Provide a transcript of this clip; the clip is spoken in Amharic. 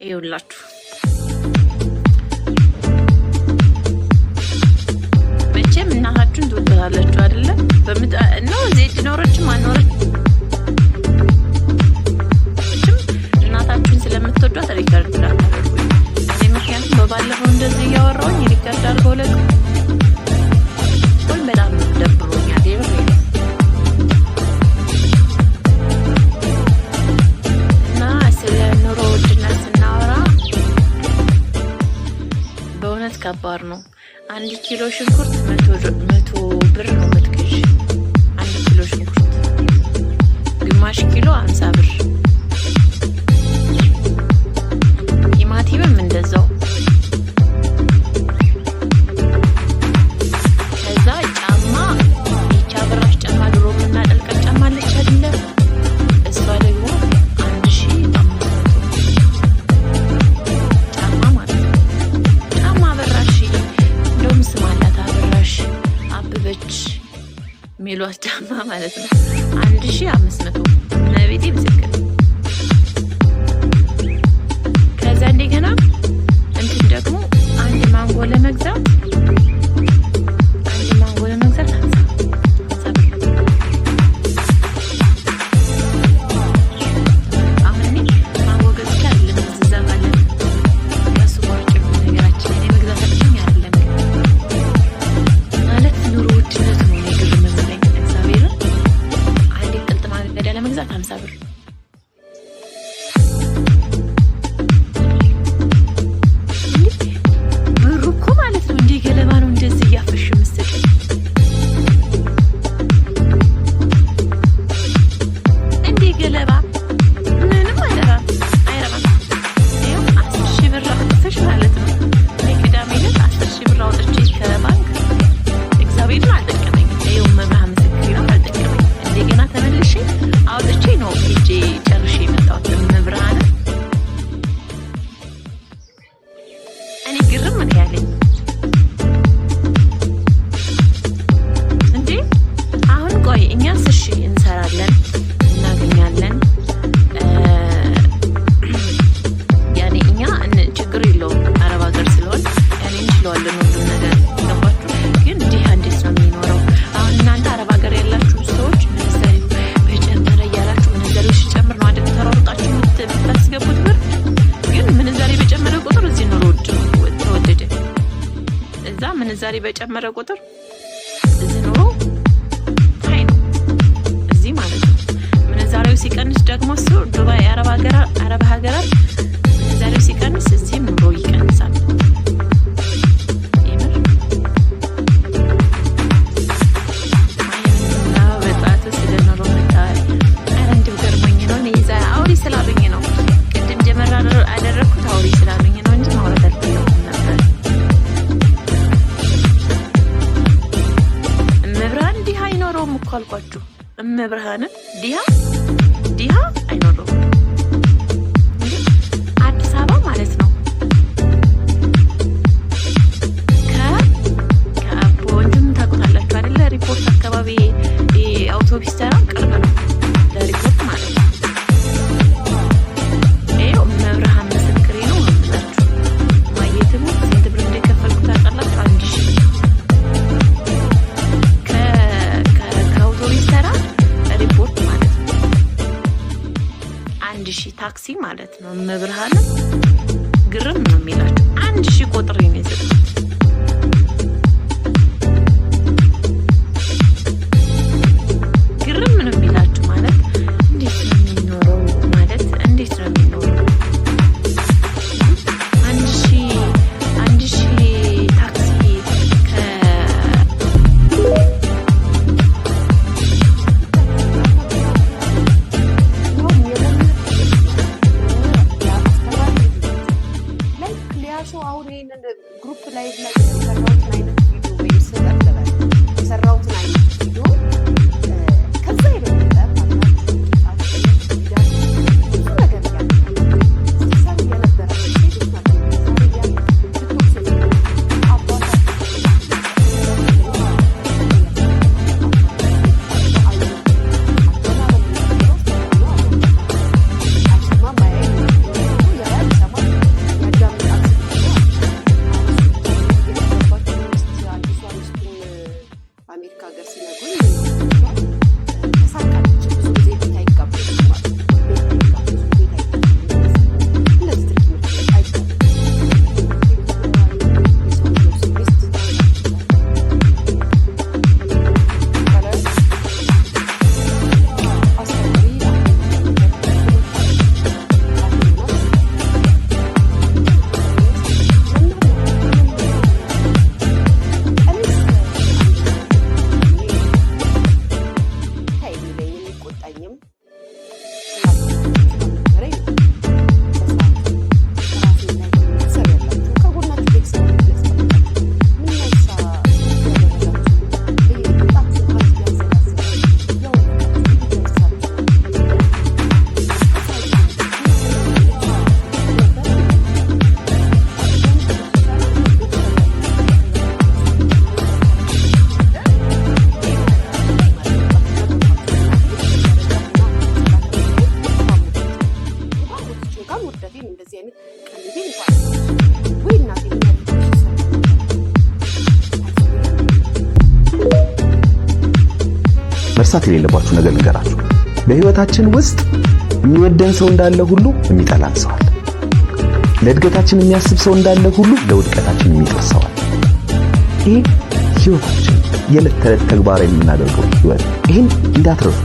ይኸውላችሁ መቼም እናታችሁን ትወዳላችሁ አይደለ? ነው ዜድ ኖረችም አልኖረችም እናታችሁን ስለምትወዷት ሪከርድ ላታደርጉ። እኔ ምክንያቱም በባለፈው እንደዚህ እያወራሁኝ ሪከርድ አድርገው ለቁ ወይ በጣም ደብሮኛል ይብሬ እና ስለ ኑሮ ውድነት ስናወራ በእውነት ከባድ ነው። 1 ኪሎ ሽንኩርት 100 ብር ነው የምትገዢ። 1 ኪሎ ሽንኩርት ግማሽ ኪሎ 50 ብር። ቲማቲምም እንደዛው። ከዛ ጫማ ይቻ ብራሽ ጫማ ድሮ የምናጠልቀው ጫማ አለች አይደለ? እሷ ደግሞ 1500 ጫማ ማለት ነው። ጫማ በራሽ እንደውም ስም አላት አበራሽ አበበች ሚሏት ጫማ ማለት ነው። 1500 ነቤቴ ምስክር። ከዛ እንደገና እንትን ደግሞ አንድ ማንጎ ለመግዛት 50 ብር። አሁን እኔ ማንጎ ገዝቼ አይደለም እዛ ማለት ከሱ ቆርጬ ነገራችን እኔ መግዛት አልችልም አይደለም ማለት ኑሮ ውድነት ነው ግርም የሚለኝ እግዚአብሔርን። አንድ ጥልጥም አገዳ ለመግዛት 50 ብር። ብሩ እኮ ማለት ነው እንደ ገለባ ነው እንደዚህ እያፈሽ ምስል እንደ ገለባ ምንም አይረባም። ይኸው 10,000 ብር አውጥተሽ ማለት ነው። እኔ ቅዳሜ ዕለት 10,000 ብር አውጥቼ ከባንክ እግዚአብሔርን አልጠቀመኝም። ይኸው መብርሃን ምስክሬ ነው አልጠቀመኝም። እንደገና ተመልሼ አውጥቼ ነው ሄጄ ጨርሼ የመጣሁት መብርሃን። እኔ ግርም ምን ያለኝ እንዴ አሁን ቆይ እኛስ እሺ እንሰራለን እናገኛለን ያኔ እኛ ችግር የለውም አረብ ሀገር ስለሆን ያኔ እንችለዋለን ሁሉም ነገር ገባችሁ። ግን እንዲህ እንዴት ነው የሚኖረው? አሁን እናንተ አረብ ሀገር ያላችሁ ሰዎች ምንዛሬው በጨመረ እያላችሁ ምንዛሬው ሲጨምር ነው አይደል ተሯሩጣችሁ የምታስገቡት ብር። ግን ምንዛሬ በጨመረ ቁጥር እዚህ ኑሮ ውድ ነው ተወደደ። እዛ ምንዛሬ በጨመረ ቁጥር እዚህ ኑሮ ታይ ነው እዚህ ማለት ነው። ምንዛሬው ሲቀንስ ደግሞ እሱ ዱባይ አረብ ሀገራት ምንዛሬው ሲቀንስ እዚህም ኑሮ ይቀንሳል። የምር ማየምና በጣቱ ስለ ኑሮ ምታይ አንድ ገርሞኝ ነው። እኔ እዛ አውሪ ስላሉኝ ነው ቅድም ጀመር አደረኩት አውሪ ስላሉኝ ነው እንጂ ማውራት አልፈለኩም ነበር። እመብርሃን ዲሃ አይኖረውም እኮ አልኳችሁ። እመብርሃንን ዲሃ አይኖረውም። አዲስ አበባ ማለት ነው ከአቦ እንትን ታውቁታላችሁ አይደለ? ሪፖርት አካባቢ አውቶቢስ ተራ ቅርብ ነው ለሪፖርት ማለት ነው። ይኸው መብርሃን ምስክሬ ነው የምላችሁ። ማየትም ስንት ብር እንደከፈልኩ ታውቃላችሁ? 1,000 ከአውቶቢስ ተራ ሪፖርት ማለት ነው 1,000 ታክሲ ማለት ነው። መብርሃን ግርም ነው የሚላችሁ 1,000 ቆጥሬ ነው የሰጠሁት። ግርም ነው የሚላችሁ ማለት እንዴት ነው የሚኖረው? ማለት እንዴት ነው የሚኖረው? 1,000 ታክሲ አሁን ይሄንን ግሩፕ ላይ የሰራሁትን አይነት ቪዲዮ ወይ የሰራሁትን አይነት ቪዲዮ ከዛ የበለጠ ብዙ ነገር ሲሰሩ የነበረ መርሳት የሌለባችሁ ነገር ልንገራችሁ። በህይወታችን ውስጥ የሚወደን ሰው እንዳለ ሁሉ የሚጠላን ሰው አለ። ለእድገታችን የሚያስብ ሰው እንዳለ ሁሉ ለውድቀታችን የሚጥር ሰው አለ። ይሄ ህይወታችን የዕለት ተዕለት ተግባራዊ የምናደርገው ህይወት፣ ይሄን እንዳትረሱ።